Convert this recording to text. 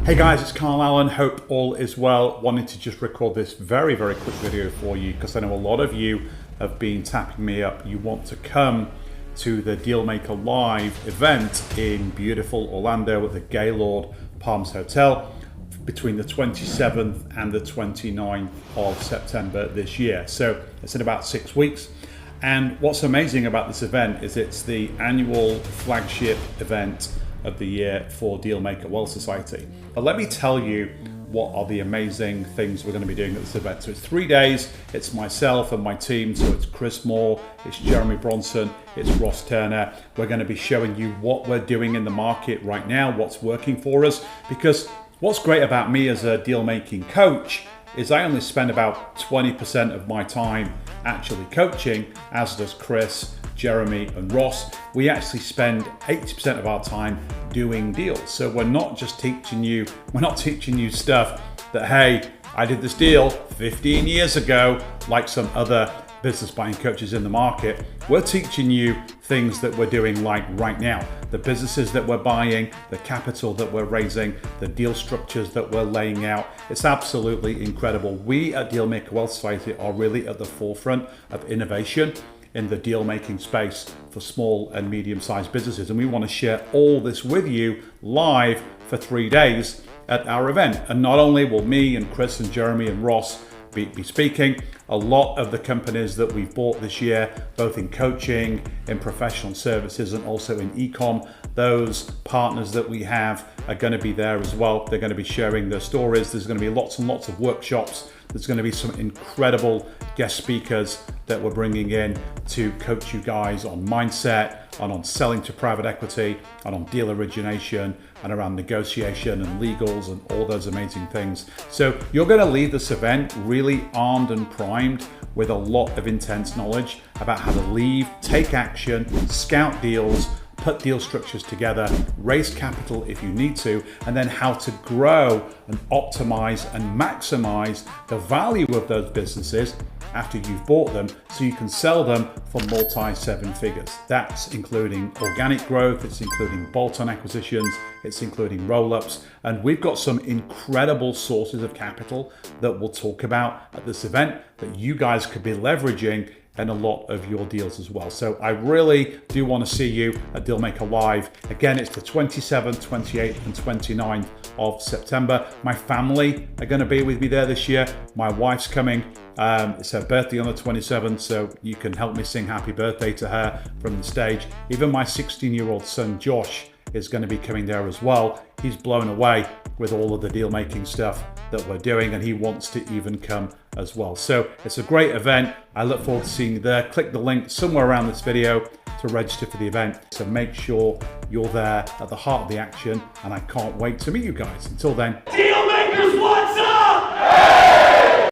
Hey guys, it's Carl Allen. Hope all is well. Wanted to just record this very quick video for you because I know a lot of you have been tapping me up. You want to come to the Dealmaker Live event in beautiful Orlando at the Gaylord Palms Hotel between the 27th and the 29th of September this year. So it's in about 6 weeks. And what's amazing about this event is it's the annual flagship event of the year for Dealmaker Wealth Society. But let me tell you what are the amazing things we're going to be doing at this event. So it's 3 days, it's myself and my team, so it's Chris Moore, it's Jeremy Bronson, it's Ross Turner. We're going to be showing you what we're doing in the market right now, what's working for us, because what's great about me as a deal making coach is I only spend about 20% of my time actually coaching, as does Chris, Jeremy and Ross. We actually spend 80% of our time doing deals. So we're not just teaching you, stuff that, hey, I did this deal 15 years ago, like some other business buying coaches in the market. We're teaching you things that we're doing like right now. The businesses that we're buying, the capital that we're raising, the deal structures that we're laying out. It's absolutely incredible. We at Dealmaker Wealth Society are really at the forefront of innovation in the deal making space for small and medium sized businesses. And we want to share all this with you live for 3 days at our event. And not only will me and Chris and Jeremy and Ross be speaking, a lot of the companies that we've bought this year, both in coaching, in professional services, and also in e-com, those partners that we have are going to be there as well. They're going to be sharing their stories. There's going to be lots and lots of workshops. There's going to be some incredible guest speakers that we're bringing in to coach you guys on mindset, and on selling to private equity, and on deal origination, and around negotiation and legals and all those amazing things. So you're going to leave this event really armed and primed with a lot of intense knowledge about how to leave, take action, scout deals, put deal structures together, raise capital if you need to, and then how to grow and optimize and maximize the value of those businesses after you've bought them so you can sell them for multi-seven figures. That's including organic growth, it's including bolt-on acquisitions, it's including roll-ups, and we've got some incredible sources of capital that we'll talk about at this event that you guys could be leveraging and a lot of your deals as well. So I really do want to see you at Dealmaker Live. Again, it's the 27th, 28th, and 29th of September. My family are going to be with me there this year. My wife's coming. It's her birthday on the 27th, so you can help me sing happy birthday to her from the stage. Even my 16-year-old son, Josh, is going to be coming there as well. He's blown away with all of the deal making stuff that we're doing, and he wants to even come as well. So it's a great event. I look forward to seeing you there. Click the link somewhere around this video to register for the event. So make sure you're there at the heart of the action, and I can't wait to meet you guys. Until then. Dealmakers, what's up?